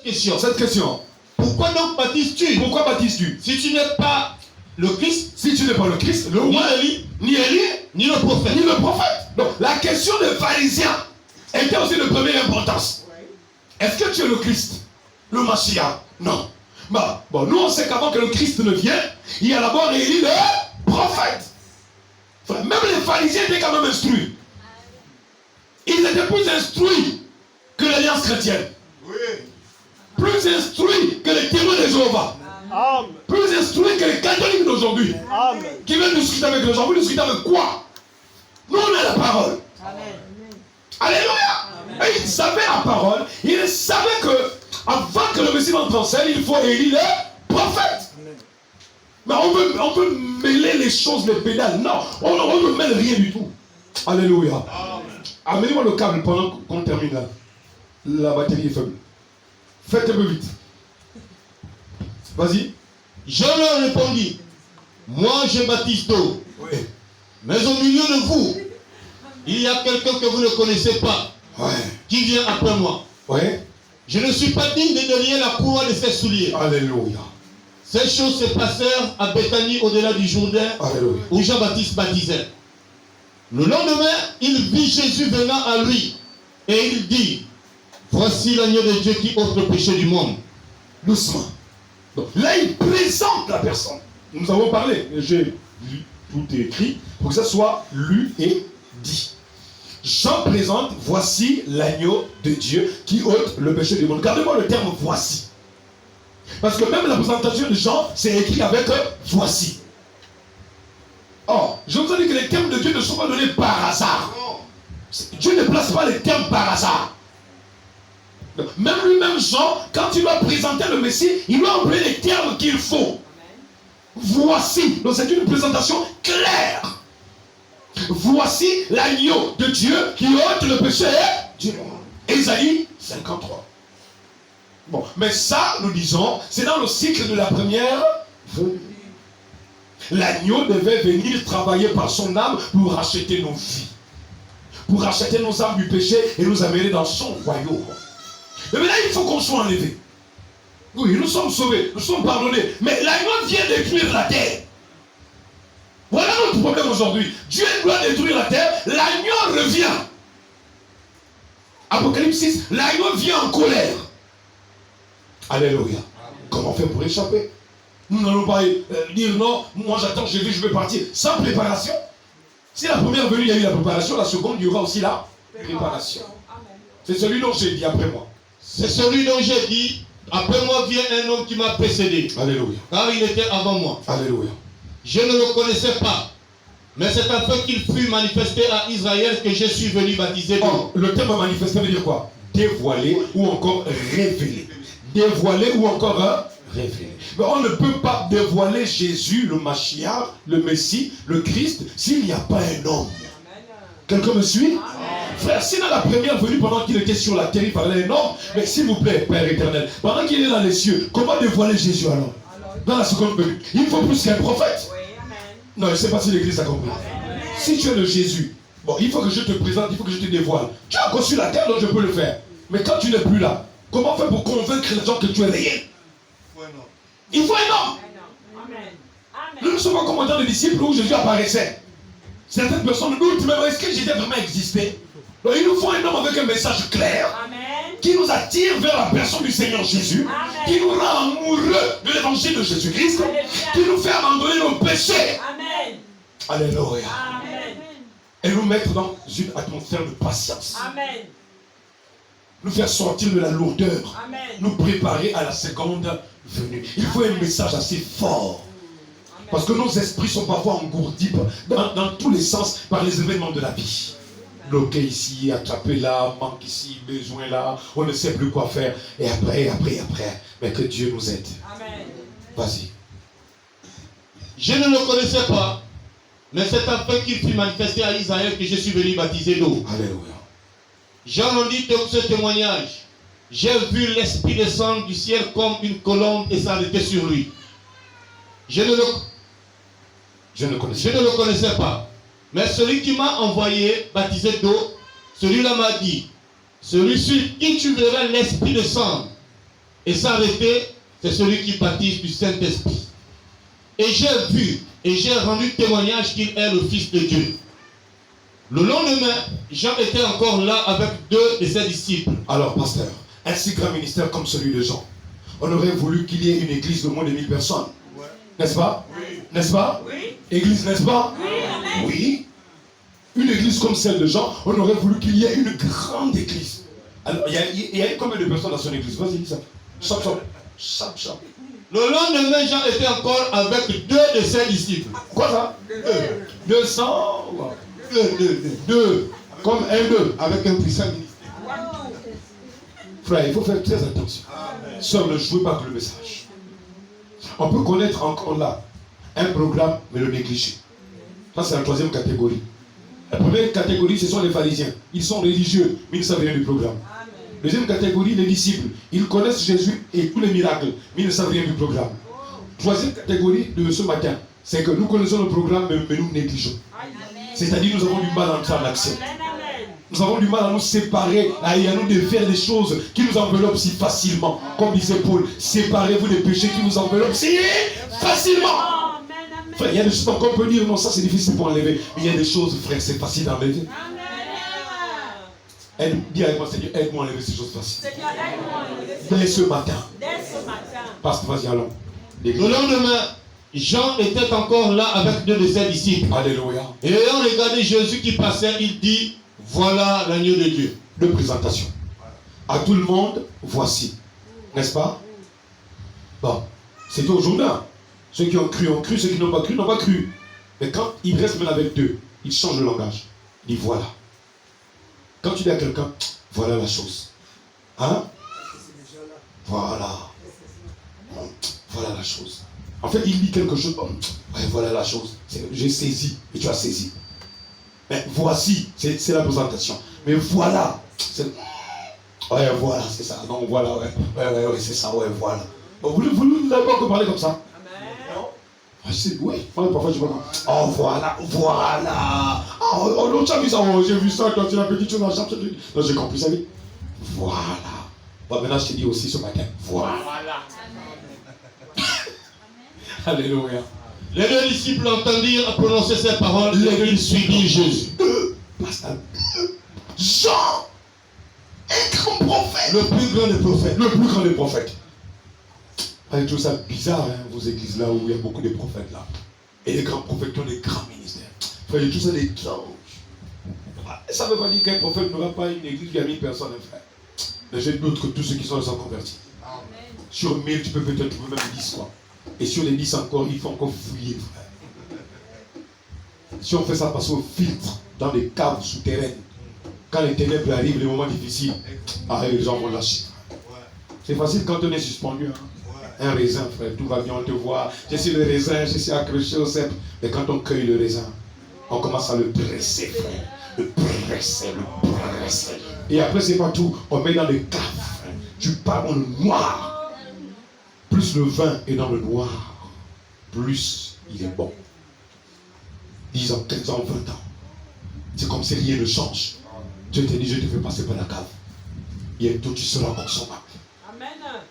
question. Cette question. Pourquoi donc baptises-tu? Pourquoi baptises-tu? Si tu n'es pas le Christ, Si tu n'es pas le Christ, le ni roi, Élie, ni Élie, ni le prophète. ni le prophète. Donc la question des pharisiens était aussi de première importance. Est-ce que tu es le Christ? Le Mashiach? Non. Bon, nous on sait qu'avant que le Christ ne vienne, il y a d'abord Élie le prophète. Même les pharisiens étaient quand même instruits. Ils étaient plus instruits que l'Alliance chrétienne. Oui. Plus instruits que les témoins de Jéhovah. Amen. Plus instruits que les catholiques d'aujourd'hui. Amen. Qui veulent discuter avec les gens. Vous discutez avec quoi? Nous on a la parole. Amen. Alléluia. Et ils savaient la parole. Ils savaient que avant que le Messie entre en scène, il faut élire le prophète. Mais on veut mêler les choses, les pédales. Non, on ne mêle rien du tout. Alléluia. Amenez-moi le câble pendant qu'on termine là. La batterie est faible. Faites un peu vite. Vas-y. Je leur répondis, moi je baptise d'eau. Oui. Mais au milieu de vous, il y a quelqu'un que vous ne connaissez pas, Ouais. qui vient après moi. Ouais. Je ne suis pas digne de délier la courroie de ses souliers. Alléluia. Ces choses se passèrent à Béthanie, au-delà du Jourdain, Alléluia. où Jean-Baptiste baptisait. Le lendemain, il vit Jésus venant à lui, et il dit, voici l'agneau de Dieu qui ôte le péché du monde. Doucement. Donc là, il présente la personne. Nous avons parlé. J'ai lu, tout est écrit pour que ça soit lu et dit. Jean présente, voici l'agneau de Dieu qui ôte le péché du monde. Gardez-moi le terme voici. Parce que même la présentation de Jean, c'est écrit avec voici. Or, je vous ai dit que les termes de Dieu ne sont pas donnés par hasard. Dieu ne place pas les termes par hasard. Donc, même lui-même Jean, quand il doit présenter le Messie, il doit employer les termes qu'il faut. Voici. Donc c'est une présentation claire. Voici l'agneau de Dieu qui ôte le péché du monde. Ésaïe 53. Bon, mais ça, nous disons, c'est dans le cycle de la première venue. L'agneau devait venir travailler par son âme pour racheter nos vies. Pour racheter nos âmes du péché et nous amener dans son royaume. Mais là, il faut qu'on soit enlevé. Oui, nous sommes sauvés, nous sommes pardonnés. Mais l'agneau vient détruire la terre. Voilà notre problème aujourd'hui. Dieu doit détruire la terre, l'agneau revient. Apocalypse 6, l'agneau vient en colère. Alléluia. Comment faire pour échapper? Nous n'allons pas dire non, moi j'attends, je vais partir. Sans préparation. Si la première venue, il y a eu la préparation, la seconde, il y aura aussi la préparation. C'est celui dont j'ai dit après moi. C'est celui dont j'ai dit, après moi vient un homme qui m'a précédé. Alléluia. Car il était avant moi. Alléluia. Je ne le connaissais pas. Mais c'est afin qu'il fût manifesté à Israël que je suis venu baptiser d'eau. Oh, le terme manifesté veut dire quoi? Dévoiler ou encore révéler. Dévoiler ou encore révéler. Mais on ne peut pas dévoiler Jésus, le Mashiach, le Messie, le Christ, s'il n'y a pas un homme. Quelqu'un me suit? Frère, si dans la première venue, pendant qu'il était sur la terre, il parlait un homme, mais s'il vous plaît, Père éternel, pendant qu'il est dans les cieux, comment dévoiler Jésus alors? Dans la seconde venue, il faut plus qu'un prophète. Non, je ne sais pas si l'église a compris. Si tu es le Jésus, bon, il faut que je te présente, il faut que je te dévoile. Tu as conçu la terre, donc je peux le faire. Mais quand tu n'es plus là, comment faire pour convaincre les gens que tu es réel? Il faut un homme. Nous ne sommes pas comme en temps de disciples où Jésus apparaissait. Certaines personnes doutent même, est-ce que Jésus a vraiment existé? Donc il nous faut un homme avec un message clair. Qui nous attire vers la personne du Seigneur Jésus. Qui nous rend amoureux de l'évangile de Jésus-Christ. Qui nous fait abandonner nos péchés. Alléluia. Et nous mettre dans une atmosphère de patience. Nous faire sortir de la lourdeur. Nous préparer à la seconde venue. Il faut un message assez fort. Parce que nos esprits sont parfois engourdis dans tous les sens par les événements de la vie. Bloqué ici, attrapé là, manque ici, besoin là, on ne sait plus quoi faire. Et après. Mais que Dieu nous aide. Vas-y. Je ne le connaissais pas, mais c'est afin qu'il fût manifesté à Israël que je suis venu baptiser d'eau. Alléluia. Jean nous dit ce témoignage. J'ai vu l'Esprit descendre du ciel comme une colombe et s'arrêter sur lui. Je ne le connaissais pas. Mais celui qui m'a envoyé baptiser d'eau, celui-là m'a dit, celui sur qui tu verras l'Esprit descendre et s'arrêter, c'est celui qui baptise du Saint-Esprit. Et j'ai vu et j'ai rendu témoignage qu'il est le Fils de Dieu. Le lendemain, Jean était encore là avec 2 de ses disciples. Alors, pasteur, un si grand ministère comme celui de Jean, on aurait voulu qu'il y ait une église de moins de 1000 personnes. Ouais. N'est-ce pas? Oui. N'est-ce pas? Oui. Église, n'est-ce pas? Oui. Oui. Une église comme celle de Jean, on aurait voulu qu'il y ait une grande église. Alors, il y a combien de personnes dans son église? Vas-y, dis ça. Chap. Le lendemain, Jean était encore avec 2 de ses disciples. Quoi ça? 200. 2. Comme 2. Avec un puissant ministère. Frère, il faut faire très attention. Sœur, ne jouez pas avec le message. On peut connaître encore là un programme, mais le négliger. Ça, c'est la 3e catégorie. La première catégorie, ce sont les pharisiens. Ils sont religieux, mais ils ne savent rien du programme. Deuxième catégorie, les disciples. Ils connaissent Jésus et tous les miracles, mais ils ne savent rien du programme. Troisième catégorie de ce matin, c'est que nous connaissons le programme, mais nous négligeons. C'est-à-dire nous avons du mal à entrer en action. Nous avons du mal à nous séparer, à nous de faire des choses qui nous enveloppent si facilement. Comme disait Paul, séparez-vous des péchés qui vous enveloppent si facilement. Frère, il y a des choses qu'on peut dire, non, ça c'est difficile pour enlever. Mais il y a des choses, frère, c'est facile d'enlever. Dis avec moi, Seigneur, aide-moi à enlever ces choses faciles. Dès ce matin. Parce que vas-y, allons. Le lendemain, Jean était encore là avec 2 de ses disciples. Alléluia. Et ayant regardé Jésus qui passait, il dit, voilà l'agneau de Dieu. 2 présentations. À tout le monde, voici. N'est-ce pas? Bon, c'était au Jourdain. Ceux qui ont cru, ceux qui n'ont pas cru, n'ont pas cru. Mais quand il reste même avec 2, il change le langage. Il dit voilà. Quand tu dis à quelqu'un, voilà la chose. Hein? Voilà. Voilà la chose. En fait, il dit quelque chose. Ouais, voilà la chose. J'ai saisi. Et tu as saisi. Mais voici, c'est la présentation. Mais voilà. Ouais, voilà, c'est ça. Non, voilà, ouais, c'est ça, ouais, voilà. Vous n'avez pas encore parlé comme ça? Oui, parfois je vois. Oh, voilà. Oh, non, tu as vu ça, j'ai vu ça, quand tu as petite chose dans la chambre. Non, j'ai compris ça, oui. Voilà. Bon, maintenant, je te dis aussi ce matin. Voilà. Alléluia. Les 2 disciples entendirent prononcer ces paroles et ils suivirent Jésus. Jean, un grand prophète. Le plus grand des prophètes. Le plus grand des prophètes. Je trouve ça bizarre, hein, vos églises là où il y a beaucoup de prophètes là. Et les grands prophètes qui ont des grands ministères. Frère, je trouve ça des anges. Ça ne veut pas dire qu'un prophète n'aura pas une église qui a 1000 personnes, frère. Mais j'ai doute que tous ceux qui sont convertis. Sur 1000, tu peux peut-être trouver même 10 quoi. Et sur les 10 encore, il faut encore fouiller, frère. Si on fait ça passer au filtre dans les caves souterraines, quand les ténèbres arrivent, les moments difficiles, les gens vont lâcher. C'est facile quand on est suspendu. Hein. Un raisin, frère, tout va bien, on te voit. Je suis le raisin, je suis accroché au cèpe. Mais quand on cueille le raisin, on commence à le presser, frère. Le presser. Et après, c'est pas tout. On met dans le caves, frère. Tu pars dans le noir. Plus le vin est dans le noir, plus il est bon. 10 ans, 15 ans, 20 ans. C'est comme si rien ne change. Dieu te dit, je te fais passer par la cave. Bientôt, tu seras consommable.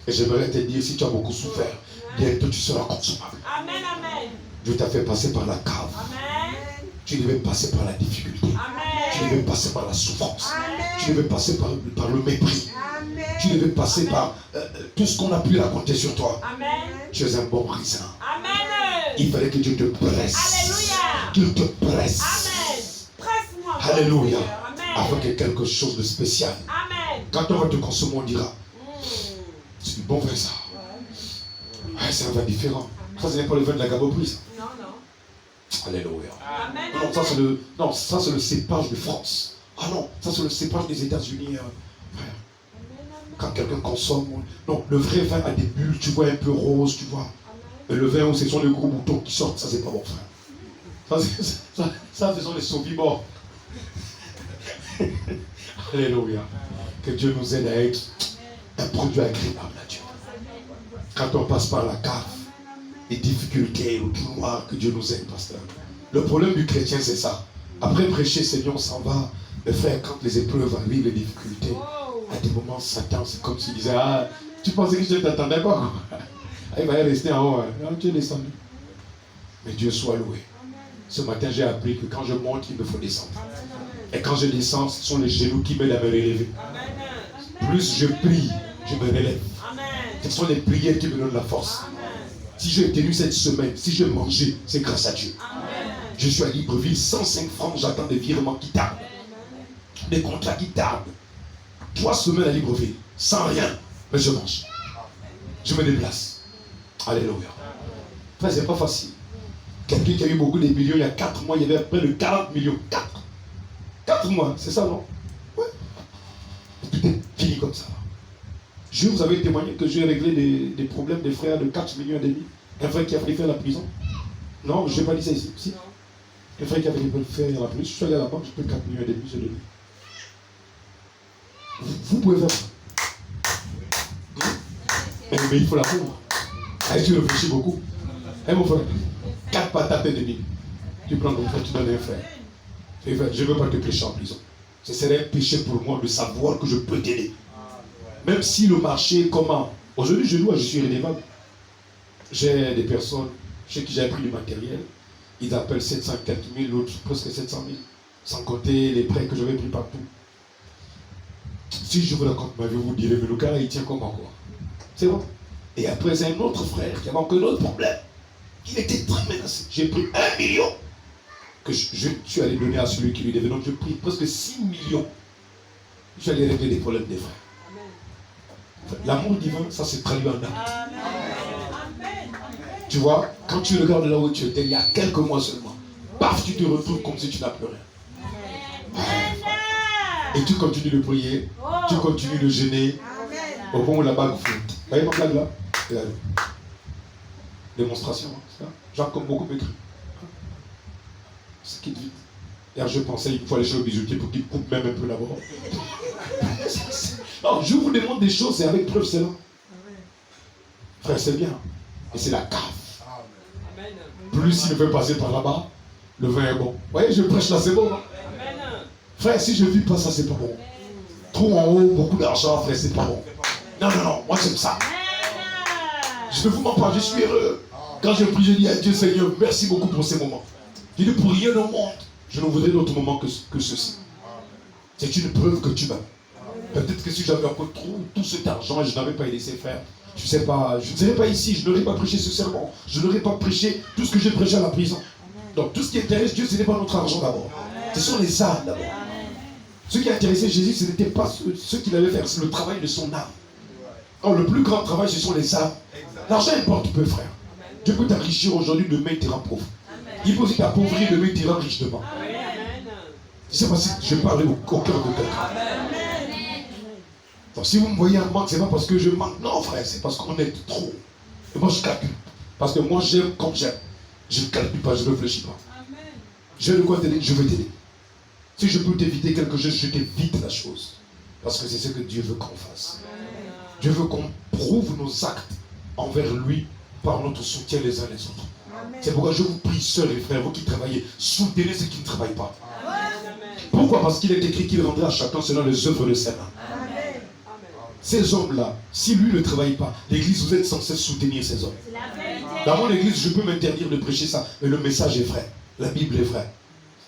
Et j'aimerais te dire, si tu as beaucoup souffert, bientôt tu seras consommable. Amen, amen. Dieu t'a fait passer par la cave. Amen. Tu devais passer par la difficulté. Amen. Tu devais passer par la souffrance. Amen. Tu devais passer par le mépris. Amen. Tu devais passer par tout ce qu'on a pu raconter sur toi. Amen. Tu es un bon raisin. Amen. Il fallait que Dieu te presse. Alléluia. Qu'il te presse. Amen. Presse-moi. Alléluia. Amen. Afin que quelque chose de spécial. Amen. Quand on va te consommer, on dira. C'est du bon vin ça. Ouais, c'est un vin différent. Ça, ce n'est pas le vin de la Gaboprise. Non. Alléluia. Amen. Non, ça c'est le cépage de France. Ah non, ça c'est le cépage des États-Unis. Frère. Quand quelqu'un consomme. Non, le vrai vin a des bulles, tu vois, un peu rose, tu vois. Et le vin où ce sont les gros boutons qui sortent, ça c'est pas bon, frère. Ça ce sont les sauviments. Alléluia. Que Dieu nous aide à être un produit agréable à Dieu. Quand on passe par la cave, les difficultés, le tout noir, que Dieu nous aide, pasteur. Le problème du chrétien, c'est ça. Après prêcher, Seigneur, on s'en va. Mais frère, quand les épreuves arrivent, les difficultés, à des moments, Satan, c'est comme s'il disait, Tu pensais que je ne t'attendais pas, quoi. Il va rester en haut. Hein. Non, tu es descendu. Mais Dieu soit loué. Ce matin, j'ai appris que quand je monte, il me faut descendre. Et quand je descends, ce sont les genoux qui m'aident à me relever. Plus je prie, je me relève. Ce sont les prières qui me donnent la force. Si j'ai tenu cette semaine, si j'ai mangé, c'est grâce à Dieu. Je suis à Libreville, 105 francs, j'attends des virements qui tardent. Des contrats qui tardent. 3 semaines à Libreville, sans rien, mais je mange. Je me déplace. Alléluia. Frère, c'est pas facile. Quelqu'un qui a eu beaucoup de millions, il y a 4 mois, il y avait près de 40 millions. 4 mois, c'est ça, non? Ouais. Tout est fini comme ça. Je vous avais témoigné que j'ai réglé des problèmes des frères de 4 millions et demi. Un frère qui a failli faire la prison. Non, je n'ai pas dit ça ici. Si. Un frère qui a failli faire la prison. Je suis allé à la banque, j'ai pris 4 millions et demi, je l'ai donné. Vous pouvez faire ça. Mais il faut la pauvre. Tu réfléchis beaucoup. Mon frère, 4 patates et demi. Tu prends ton frère, tu donnes un frère. Je ne veux pas te prêcher en prison. Ce serait un péché pour moi de savoir que je peux t'aider. Même si le marché est comment. Aujourd'hui, je suis redevable. J'ai des personnes chez qui j'ai pris du matériel. Ils appellent 704 000, l'autre presque 700 000. Sans compter les prêts que j'avais pris partout. Si je vous raconte ma vie, vous direz, mais le gars, il tient comment quoi? C'est bon. Et après, c'est un autre frère qui avait encore un autre problème. Il était très menacé. J'ai pris 1 million que je suis allé donner à celui qui lui devait. Donc, j'ai pris presque 6 millions. Je suis allé régler les problèmes des frères. L'amour divin, ça se traduit en acte. Tu vois, quand tu regardes là où tu étais, il y a quelques mois seulement, paf, tu te retrouves comme si tu n'as plus rien. Et tu continues de prier, tu continues de gêner, au point où la bague flotte. Vous voyez ma blague là? Regardez. Démonstration, hein, c'est ça? Genre comme beaucoup m'écrit. C'est qui dit. Hier, je pensais il faut aller chez le bijoutier pour qu'il coupe même un peu là-bas. Non, je vous demande des choses, c'est avec preuve, c'est là. Frère, c'est bien. Et c'est la cave. Plus il veut passer par là-bas, le vin est bon. Vous voyez, je prêche là, c'est bon. Hein? Frère, si je ne vis pas ça, c'est pas bon. Trop en haut, beaucoup d'argent, frère, c'est pas bon. Non, non, non, moi j'aime ça. Je ne vous mens pas, je suis heureux. Quand je prie, je dis à Dieu, Seigneur, merci beaucoup pour ces moments. Je dis pour rien au monde, je ne voudrais d'autre moment que ceci. C'est une preuve que tu m'aimes. Peut-être que si j'avais encore tout cet argent et je n'avais pas aidé ses frères, je ne sais pas, je ne serais pas ici, je n'aurais pas prêché ce sermon, je n'aurais pas prêché tout ce que j'ai prêché à la prison. Donc tout ce qui intéresse Dieu, ce n'est pas notre argent d'abord. Ce sont les âmes d'abord. Ce qui intéressait Jésus, ce n'était pas ce qu'il allait faire, c'est le travail de son âme. Or, le plus grand travail, ce sont les âmes. L'argent importe peu, frère. Dieu peut t'enrichir aujourd'hui, demain il te rend pauvre. Il peut aussi t'appauvrir, demain il te rend riche demain. Je ne sais pas si je parle au cœur de quelqu'un. Donc si vous me voyez en manque, ce n'est pas parce que je manque. Non, frère, c'est parce qu'on est trop. Et moi, je calcule. Parce que moi, j'aime comme j'aime. Je ne calcule pas, je ne réfléchis pas. J'ai de quoi t'aider, je veux t'aider. Si je peux t'éviter quelque chose, je t'évite la chose. Parce que c'est ce que Dieu veut qu'on fasse. Dieu veut qu'on prouve nos actes envers lui par notre soutien les uns les autres. C'est pourquoi je vous prie, sœurs et frères, vous qui travaillez, soutenez ceux qui ne travaillent pas. Pourquoi? Parce qu'il est écrit qu'il rendra à chacun selon les œuvres de ses mains. Ces hommes-là, si lui ne travaille pas, l'église, vous êtes censé soutenir ces hommes. Dans mon église, je peux m'interdire de prêcher ça, mais le message est vrai. La Bible est vraie.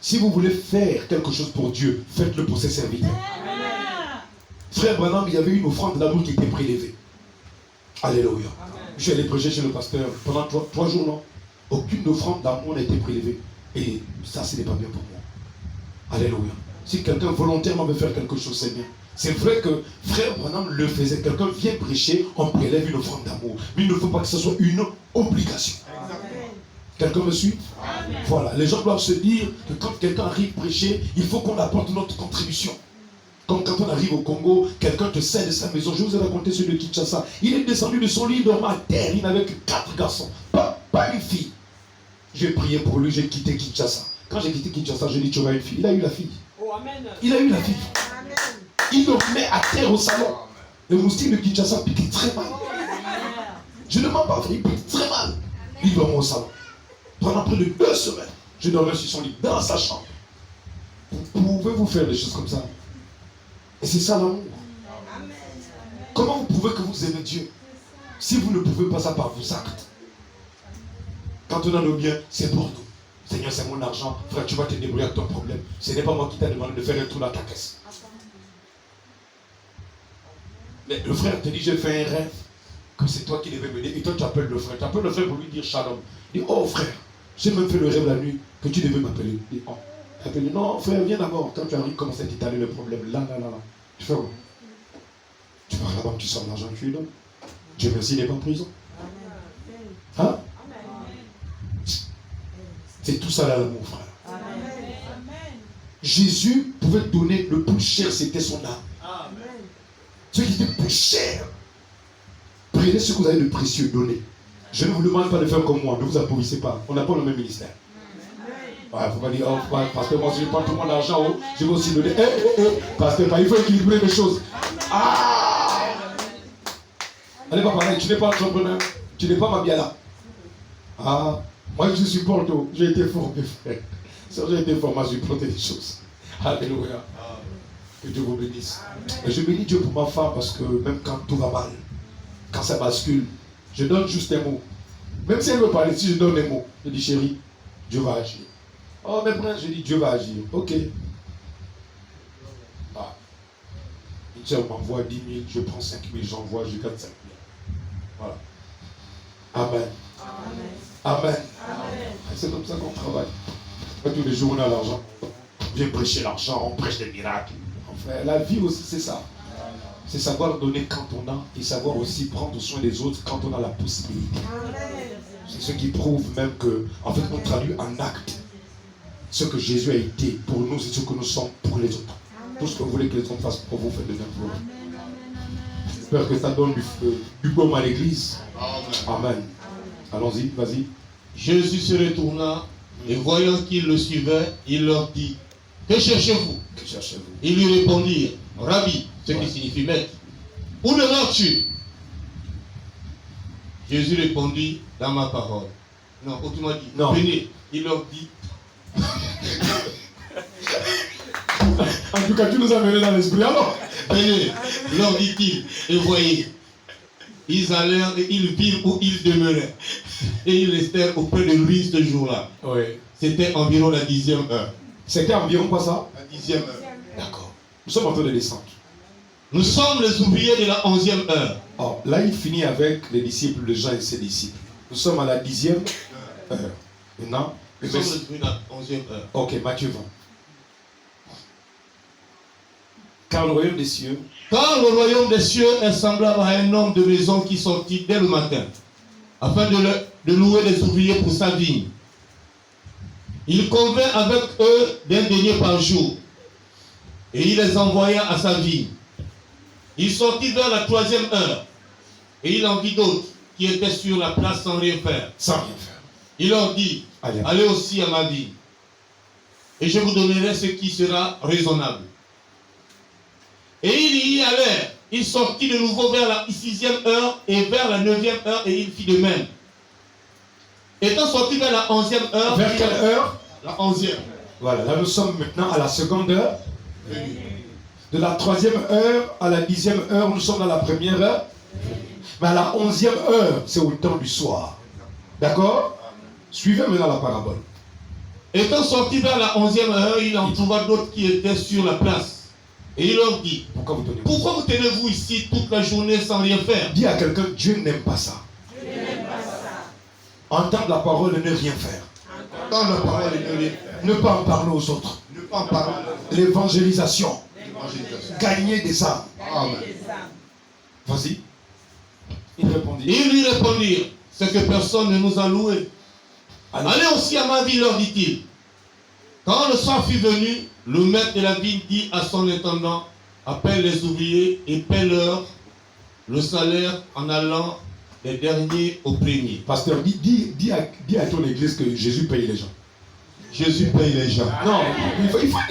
Si vous voulez faire quelque chose pour Dieu, faites-le pour ses serviteurs. Frère Branham, il y avait une offrande d'amour qui était prélevée. Alléluia. Je suis allé prêcher chez le pasteur pendant 3 jours, non? Aucune offrande d'amour n'a été prélevée. Et ça, ce n'est pas bien pour moi. Alléluia. Si quelqu'un volontairement veut faire quelque chose, c'est bien. C'est vrai que frère Branham le faisait. Quelqu'un vient prêcher, on prélève une offrande d'amour. Mais il ne faut pas que ce soit une obligation. Quelqu'un me suit? Voilà. Les gens doivent se dire que quand quelqu'un arrive prêcher, il faut qu'on apporte notre contribution. Comme quand on arrive au Congo, quelqu'un te cède sa maison. Je vous ai raconté celui de Kinshasa. Il est descendu de son lit, il dormait à terre. Il n'avait que 4 garçons. Pas une fille. J'ai prié pour lui, j'ai quitté Kinshasa. Quand j'ai quitté Kinshasa, j'ai dit tu auras une fille. Il a eu la fille. Il a eu la fille. Il dormait à terre au salon. Le moustique de Kinshasa pique très mal. Je ne mens pas, il pique très mal. Il dormait au salon. Pendant près de 2 semaines, je dormais sur son lit, dans sa chambre. Pouvez-vous faire des choses comme ça? Et c'est ça l'amour. Comment vous prouvez que vous aimez Dieu si vous ne prouvez pas ça par vos actes? Quand on a nos biens, c'est pour nous. Seigneur, c'est mon argent. Frère, tu vas te débrouiller avec ton problème. Ce n'est pas moi qui t'ai demandé de faire un trou dans ta caisse. Mais le frère te dit, j'ai fait un rêve, que c'est toi qui devais m'aider. Et toi, tu appelles le frère. Tu appelles le frère pour lui dire shalom. Il dit, oh frère, j'ai même fait le rêve la nuit que tu devais m'appeler. Il dit, oh. Il appelle, non frère, viens d'abord. Quand tu arrives, commence à t'étaler le problème. Là. Tu fais quoi? Tu pars à la banque, tu sors l'argent, tu lui donnes. Dieu merci, il n'est pas en prison. Hein? C'est tout ça là, mon frère. Jésus pouvait donner le plus cher, c'était son âme. Ce qui était plus cher. Prenez ce que vous avez de précieux, donnez. Je ne vous demande pas de faire comme moi, ne vous appauvrissez pas. On n'a pas le même ministère. Il ne faut pas dire, oh, pasteur, moi je prends tout mon argent, oh, je vais aussi donner. Pasteur, il faut équilibrer les choses. Ah! Elle n'est pas pareil, tu n'es pas entrepreneur, tu n'es pas Mabiala. Ah, moi je supporte, j'ai été formé, frère. J'ai été formé à supporter des choses. Alléluia. Que Dieu vous bénisse. Et je bénis Dieu pour ma femme parce que même quand tout va mal, quand ça bascule, je donne juste un mot. Même si elle veut parler, si je donne un mot, je dis chérie, Dieu va agir. Oh mais prince, je dis Dieu va agir. Ok. Ah. Une sœur m'envoie 10 000, je prends 5 000, j'envoie, je gagne 5 000. Voilà. Amen. Amen. C'est comme ça qu'on travaille. Pas tous les jours on a l'argent. Viens prêcher l'argent, on prêche des miracles. Enfin, la vie aussi c'est ça. C'est savoir donner quand on a et savoir aussi prendre soin des autres quand on a la possibilité. C'est ce qui prouve même que, en fait, on traduit en acte ce que Jésus a été pour nous, c'est ce que nous sommes pour les autres. Tout ce que vous voulez que les autres fassent pour vous, faites de même pour vous. J'espère que ça donne du baume à l'église. Amen. Allons-y, vas-y. Jésus se retourna et voyant qu'ils le suivaient, il leur dit, que cherchez-vous? Que cherchez-vous? Ils lui répondirent, Rabbi, ce qui signifie maître, où demeures-tu? Jésus répondit, dans ma parole. Non, autrement dit, non. Venez. Il leur dit. En tout cas, tu nous as menés dans l'esprit alors. Venez, leur dit-il, et voyez. Ils allèrent et ils virent où ils demeuraient. Et ils restèrent auprès de lui ce jour-là. Oui. C'était environ la 10e heure. C'était environ quoi ça? La 10e heure. D'accord. Nous sommes en train de descendre. Nous sommes les ouvriers de la 11e heure. Oh, là, il finit avec les disciples de Jean et ses disciples. Nous sommes à la 10e heure. Maintenant, Nous sommes les ouvriers de la 11e heure. ok, Matthieu 20. Car le royaume des cieux. Car le royaume des cieux est semblable à un homme de maison qui sortit dès le matin, afin de louer des ouvriers pour sa vigne. Il convint avec eux d'un denier par jour, et il les envoya à sa vigne. Il sortit vers la 3e heure, et il en vit d'autres qui étaient sur la place sans rien faire. Sans rien faire. Il leur dit, allez aussi à ma vigne, et je vous donnerai ce qui sera raisonnable. Et ils y allèrent. Il sortit de nouveau vers la 6e heure et vers la 9e heure, et il fit de même. Étant sorti vers la 11e heure. Vers quelle heure? La 11e. Voilà, là nous sommes maintenant à la seconde heure. De la 3e heure à la 10e heure, nous sommes dans la première heure. Mais à la 11e heure, c'est au temps du soir. D'accord? Suivez maintenant la parabole. Étant sorti vers la 11e heure, il en trouva d'autres qui étaient sur la place. Et il leur dit, pourquoi vous tenez-vous ici toute la journée sans rien faire? Dis à quelqu'un, Dieu n'aime pas ça. Entendre la parole et ne rien faire. Entendre la parole et ne rien faire. Ne pas en parler aux autres. Ne pas en parler. L'évangélisation. Gagner des âmes. Amen. Vas-y. Il répondit. Ils lui répondirent, c'est que personne ne nous a loués. Allez aussi à ma ville, leur dit-il. Quand le soir fut venu, le maître de la vigne dit à son intendant, appelle les ouvriers et paie-leur le salaire en allant des derniers aux premiers. Pasteur, dis à ton église que Jésus paye les gens. Jésus paye les gens. Non,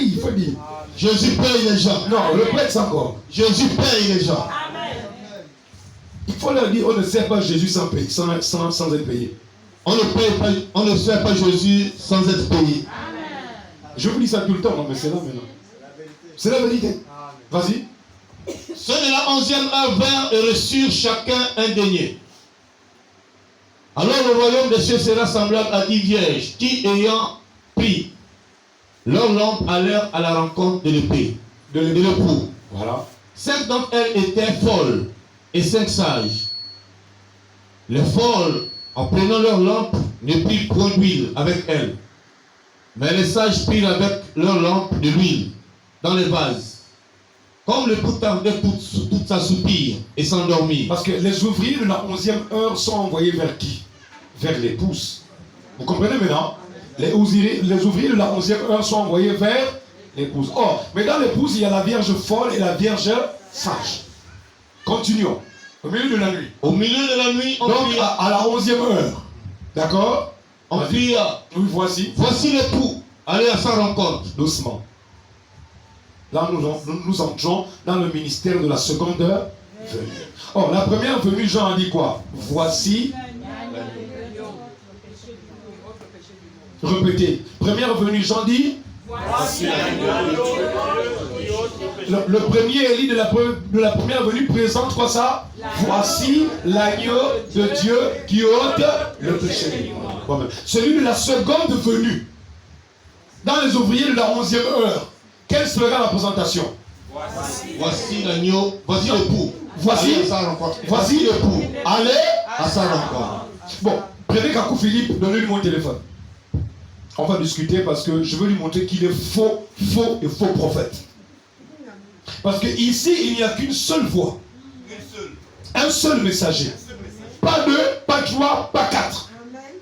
il faut dire. Jésus paye les gens. Non, le prêtre encore. Jésus paye les gens. Amen. Il faut leur dire, on ne sert pas Jésus sans payer, sans être payé. On ne sert pas Jésus sans être payé. Je vous dis ça tout le temps, non, mais c'est là maintenant. C'est la vérité. Vas-y. Ceux de la 11e heure vinrent et reçurent chacun un denier. Alors le royaume des cieux sera semblable à 10 vierges qui, ayant pris leur lampe, allèrent à la rencontre de l'épée, de l'époux. Voilà. 5 d'entre elles étaient folles et 5 sages. Les folles, en prenant leur lampe, ne prirent point d'huile avec elles. Mais les sages prirent avec leur lampe de l'huile dans les vases. Comme le l'époux tardait toute s'assoupir et s'endormir. Parce que les ouvriers de la 11e heure sont envoyés vers qui? Vers l'épouse. Vous comprenez maintenant? Les ouvriers de la 11e heure sont envoyés vers l'épouse. Oh, mais dans l'épouse, il y a la vierge folle et la vierge sage. Continuons. Au milieu de la nuit. Au milieu de la nuit, on donc cria, à la 11e heure. D'accord? On cria, oui, voici. Voici l'époux, allez à sa rencontre. Doucement. Là, nous entrons dans le ministère de la seconde venue. Oh, la première venue, Jean a dit quoi? Voici. Répétez. Première venue, Jean dit. Voici le premier Élie de la première venue présente quoi ça? Voici l'agneau de Dieu qui ôte le péché du monde. Celui de la seconde venue, dans les ouvriers de la 11e heure, quelle sera la présentation? Voici l'agneau, voici l'époux. Voici à sa rencontre. Voici l'époux. Allez à sa rencontre. Bon, prenez Kakou Philippe, donnez-lui mon téléphone. On va discuter parce que je veux lui montrer qu'il est faux prophète. Parce que ici, il n'y a qu'une seule voix. Un seul messager. Pas deux, pas trois, pas quatre.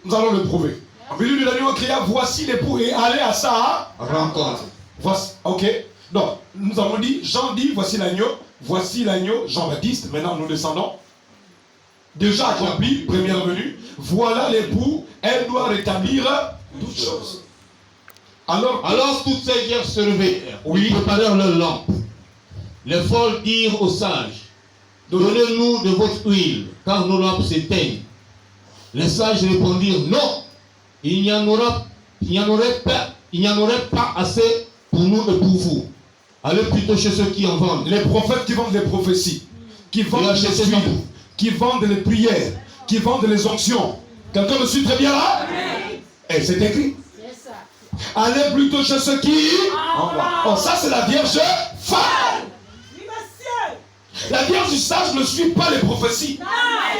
Nous allons le prouver. En milieu de la nuit, on cria, voici l'époux et allez à sa rencontre. Voici, ok. Donc, nous avons dit, Jean dit, voici l'agneau, Jean-Baptiste. Maintenant, nous descendons. Déjà accompli, première venue. Voilà l'époux, elle doit rétablir toutes choses. Alors toutes ces vierges se levèrent, oui, préparèrent leur lampe. Les folles dirent aux sages, donnez-nous de votre huile, car nos lampes s'éteignent. Les sages répondirent, non, il n'y en aurait pas assez pour nous et pour vous. Allez plutôt chez ceux qui en vendent. Les prophètes qui vendent les prophéties, qui vendent les huiles, qui vendent les prières, qui vendent les onctions. Quelqu'un me suit très bien là? Et c'est écrit. Allez plutôt chez ceux qui envoient. Oh, ça c'est la vierge folle. La vierge sage ne suit pas les prophéties.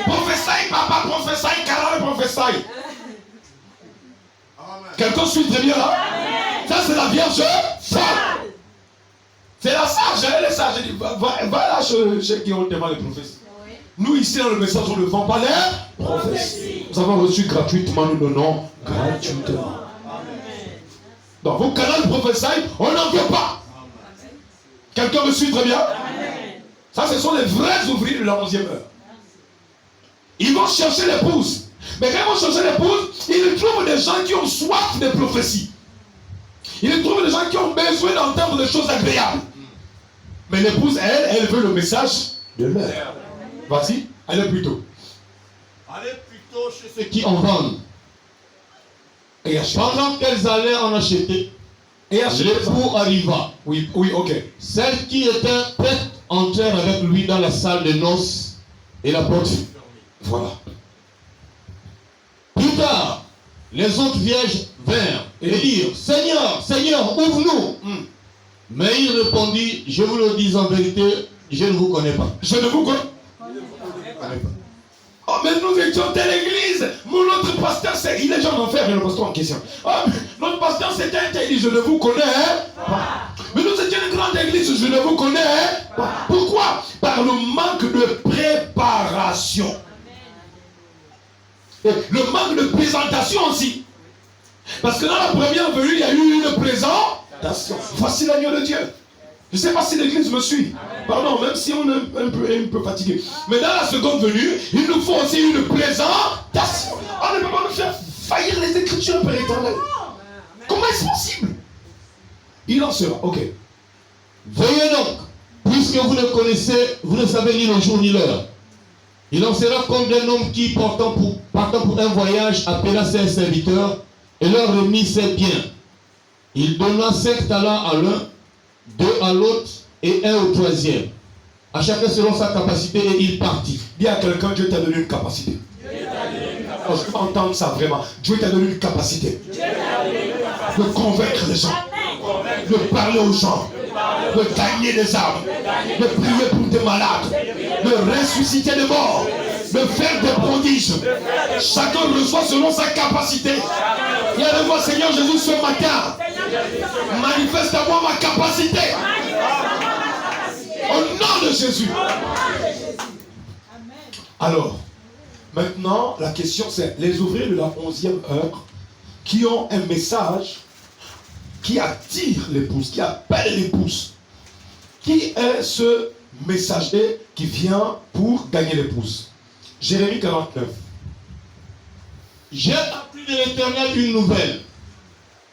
Prophétie, papa, prophétie, carré, prophétie. Quelqu'un suit très bien là? Ça c'est la vierge folle. C'est la sage, elle est sage. Elle dit, va là chez qui ont demandé les prophéties. Nous ici dans le message, on ne vend pas les prophéties. Nous avons reçu gratuitement, nous donnons gratuitement. Dans vos canaux de prophétie, on n'en veut pas. Quelqu'un me suit très bien? Ça, ce sont les vrais ouvriers de la 11e heure. Ils vont chercher l'épouse. Mais quand ils vont chercher l'épouse, ils trouvent des gens qui ont soif de prophétie. Ils trouvent des gens qui ont besoin d'entendre des choses agréables. Mais l'épouse, elle veut le message de l'heure. Voici, allez plutôt. Allez plutôt chez ceux qui en vendent. Et achète. Pendant qu'elles allaient en acheter, l'époux arriva. Oui, ok. Celles qui étaient prêtes entrèrent avec lui dans la salle de noces et la porte fut fermée. Voilà. Plus tard, les autres vierges vinrent et dirent, Seigneur, Seigneur, ouvre-nous. Mais il répondit, je vous le dis en vérité, je ne vous connais pas. Je ne vous connais pas. Oh, mais nous étions telle église. Notre pasteur, il est déjà en enfer, le pasteur en question. Oh, notre pasteur, c'était un tel, je ne vous connais pas. Mais nous étions une grande église, je ne vous connais pas. Pourquoi? Par le manque de préparation. Et le manque de présentation aussi. Parce que dans la première venue, il y a eu une présentation. Voici l'agneau de Dieu. Je ne sais pas si l'église me suit. Pardon, même si on est un peu fatigué. Mais dans la seconde venue, il nous faut aussi une présentation. On ne peut pas nous faire faillir les Écritures, Père éternel. Comment est-ce possible? Il en sera. Ok. Veuillez donc, puisque vous ne savez ni le jour ni l'heure. Il en sera comme d'un homme qui, partant pour un voyage, appela ses serviteurs et leur remit ses biens. Il donna 5 talents à l'un, 2 à l'autre et 1 au troisième. à chacun selon sa capacité, et il partit. Dis à quelqu'un, Dieu t'a donné une capacité. Oh, je peux entendre ça vraiment. Dieu t'a donné une capacité de convaincre les gens, de parler aux gens, de gagner des âmes, de prier pour des malades, de ressusciter des morts, de faire des prodiges. Chacun reçoit selon sa capacité. Et à moi, Seigneur Jésus, ce matin, manifeste à moi ma capacité. Au nom de Jésus. Alors, maintenant, la question c'est, les ouvriers de la 11e heure qui ont un message qui attire l'épouse, qui appelle l'épouse. Qui est ce messager qui vient pour gagner l'épouse? Jérémie 49. J'ai appris de l'Éternel une nouvelle,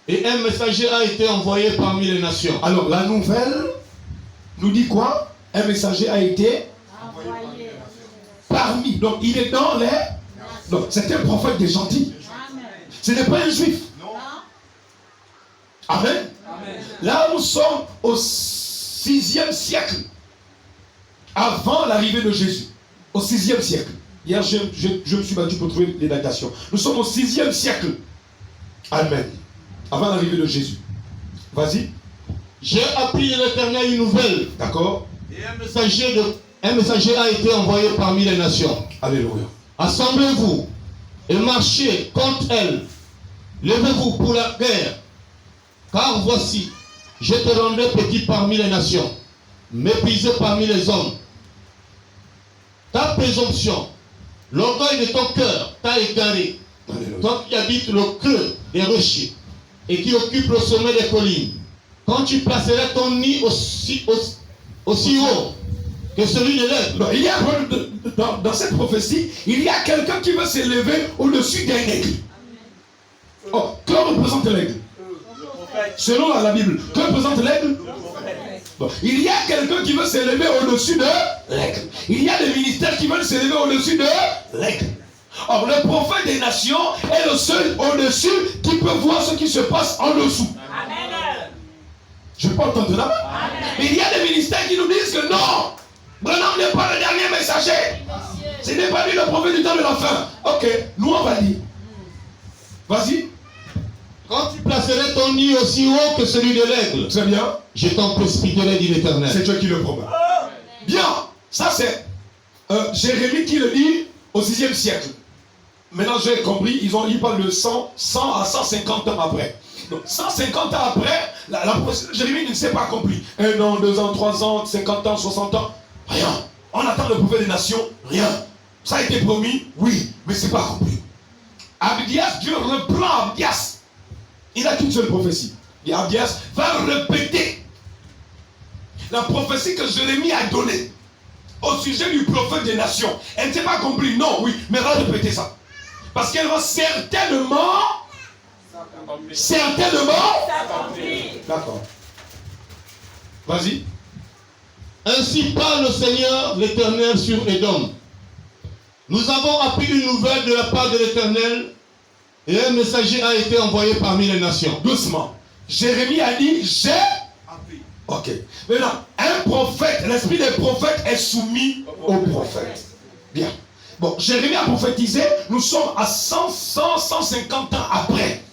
et un messager a été envoyé parmi les nations. Alors, la nouvelle nous dit quoi? Un messager a été parmi. Donc, il est dans les... Donc, c'est un prophète des gentils. Ce n'est pas un juif. Amen. Là, nous sommes au 6e siècle, avant l'arrivée de Jésus. Au 6e siècle. Hier, je me suis battu pour trouver les datations. Nous sommes au 6e siècle. Amen. Avant l'arrivée de Jésus. Vas-y. J'ai appris de l'Éternel une nouvelle. D'accord. Et un messager a été envoyé parmi les nations. Alléluia. Assemblez-vous et marchez contre elles. Levez-vous pour la guerre. Car voici, je te rendrai petit parmi les nations, méprisé parmi les hommes. Ta présomption, l'orgueil de ton cœur t'a égaré. Alléluia. Toi qui habites le creux des rochers et qui occupe le sommet des collines, quand tu placeras ton nid aussi haut que celui de l'aigle. Il y a dans cette prophétie, il y a quelqu'un qui veut s'élever au-dessus d'un aigle. Oh, que représente l'aigle? Selon la Bible, que représente l'aigle? Bon, il y a quelqu'un qui veut s'élever au-dessus de l'aigle. Il y a des ministères qui veulent s'élever au-dessus de l'aigle. Or, le prophète des nations est le seul au-dessus qui peut voir ce qui se passe en dessous. Amen. Je peux entendre là. Mais il y a des ministères qui nous disent que non, Branham n'est pas le dernier messager. Ce n'est pas lui le prophète du temps de la fin. Ok, nous on va dire. Vas-y. Quand tu placerais ton nid aussi haut que celui de l'aigle, Très bien. je t'en précipiterai, dit l'Éternel. C'est Dieu qui le promet. Bien. Ça c'est Jérémie qui le dit au 6e siècle. Maintenant j'ai compris, ils parlent de 100 à 150 ans après. Donc 150 ans après, la Jérémie ne s'est pas accompli. 1 an, 2 ans, 3 ans, 50 ans, 60 ans. Rien. On attend le prophète des nations. Rien. Ça a été promis, oui, mais ce n'est pas accompli. Abdias, Dieu reprend Abdias. Il n'a qu'une seule prophétie. Et Abdias va répéter la prophétie que Jérémie a donnée au sujet du prophète des nations. Elle n'était pas accomplie, non, oui, mais elle va répéter ça. Parce qu'elle va certainement. D'accord. Vas-y. Ainsi parle le Seigneur l'Éternel sur Édom. Nous avons appris une nouvelle de la part de l'Éternel, et un messager a été envoyé parmi les nations. Doucement. Jérémie a dit, j'ai appris. Ok. Maintenant, un prophète, l'esprit des prophètes est soumis au prophète. Bien. Bon, Jérémie a prophétisé, nous sommes à 150 ans après.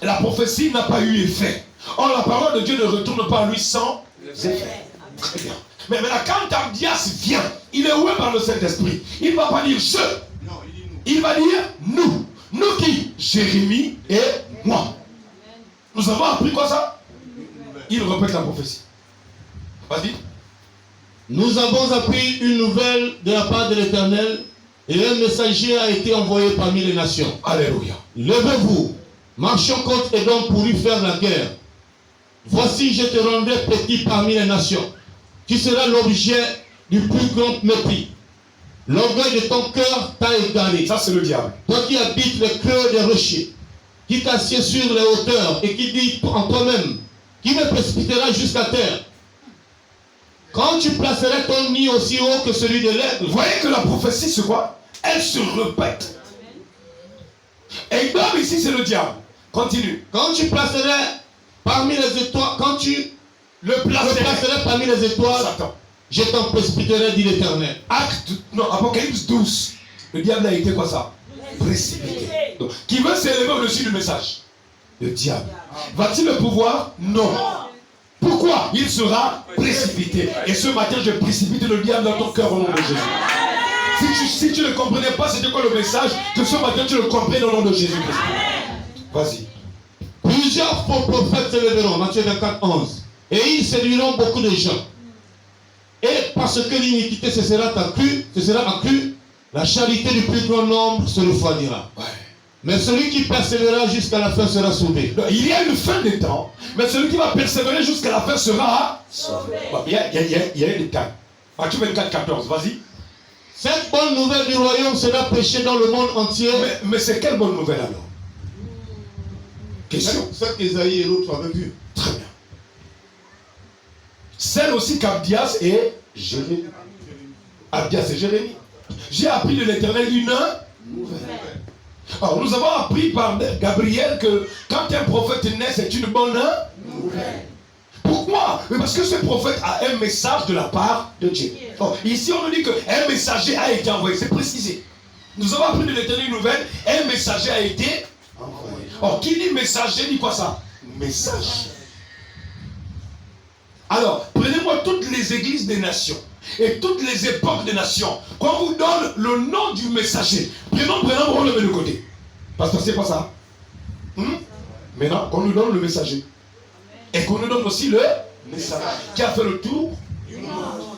La prophétie n'a pas eu effet. Or, la parole de Dieu ne retourne pas à lui sans effet. Très bien. Mais maintenant, quand Abdias vient, il est oué par le Saint-Esprit. Il ne va pas dire je. Non, il dit nous. Il va dire nous. Nous qui? Jérémie et moi. Nous avons appris quoi ça? Il répète la prophétie. Vas-y. Nous avons appris une nouvelle de la part de l'Éternel, et un messager a été envoyé parmi les nations. Alléluia. Levez-vous, marchons contre Édom pour lui faire la guerre. Voici, je te rendrai petit parmi les nations. Tu seras l'objet du plus grand mépris. L'orgueil de ton cœur t'a égaré. Ça, c'est le diable. Toi qui habites le creux des rochers, qui t'assieds sur les hauteurs et qui dit en toi-même, qui me précipitera jusqu'à terre. Quand tu placerais ton nid aussi haut que celui de l'aigle. Vous voyez que la prophétie, c'est quoi? Elle se répète. Et Édom ici, c'est le diable. Continue. Quand tu placerais parmi les étoiles, quand tu le placerais parmi les étoiles, Satan. je t'en précipiterai, dit l'Éternel. Apocalypse 12. Le diable a été quoi ça? Précipité. Donc, qui veut s'élever au-dessus du message? Le diable. Va-t-il le pouvoir? Non. Pourquoi? Il sera précipité. Et ce matin, je précipite le diable dans ton cœur au nom de Jésus. Si tu ne comprenais pas c'était quoi le message, que ce matin tu le comprennes au nom de Jésus-Christ. Vas-y. Plusieurs faux prophètes s'élèveront, Matthieu 24, 11. Et ils séduiront beaucoup de gens. Et parce que l'iniquité se sera accrue, la charité du plus grand nombre se refroidira. Ouais. Mais celui qui persévérera jusqu'à la fin sera sauvé. Donc, il y a une fin des temps, mais celui qui va persévérer jusqu'à la fin sera sauvé. Bon, il y a une étape. Matthieu 24, 14, vas-y. Cette bonne nouvelle du royaume sera prêchée dans le monde entier. Mais c'est quelle bonne nouvelle alors? Question. Celle qu'Esaïe et l'autre avaient vue. Très bien. Celle aussi qu'Abdias et Jérémie. Abdias et Jérémie. J'ai appris de l'Éternel une nouvelle. Alors nous avons appris par Gabriel que quand un prophète naît, c'est une bonne nouvelle. Pourquoi? Parce que ce prophète a un message de la part de Dieu. Alors, ici on nous dit qu'un messager a été envoyé, c'est précisé. Nous avons appris de l'Éternel une nouvelle, un messager a été envoyé. Alors qui dit messager dit quoi ça? Message. Alors, prenez-moi toutes les églises des nations et toutes les époques des nations. Quand on vous donne le nom du messager, prenons, on le met de côté. Parce que c'est pas ça. Maintenant, qu'on nous donne le messager. Et qu'on nous donne aussi le messager qui a fait le tour du monde.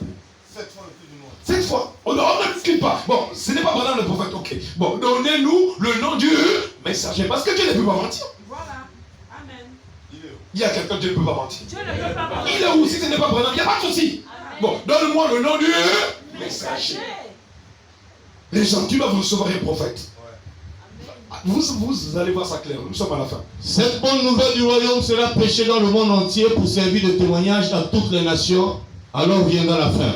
7 fois le tour du monde. 7 fois. On ne discute pas. Bon, ce n'est pas vraiment le prophète, ok. Bon, donnez-nous le nom du messager. Parce que Dieu ne peut pas mentir. Voilà. Amen. Il y a quelqu'un, Dieu ne peut pas mentir. Dieu ne peut pas mentir. Il est où si ce n'est pas Branham? Il n'y a pas de souci. Bon, donne-moi le nom du messager. Les gens, tu doivent recevoir un prophète. Vous allez voir ça clair. Nous sommes à la fin. Cette bonne nouvelle du royaume sera prêchée dans le monde entier pour servir de témoignage à toutes les nations. Alors viendra la fin.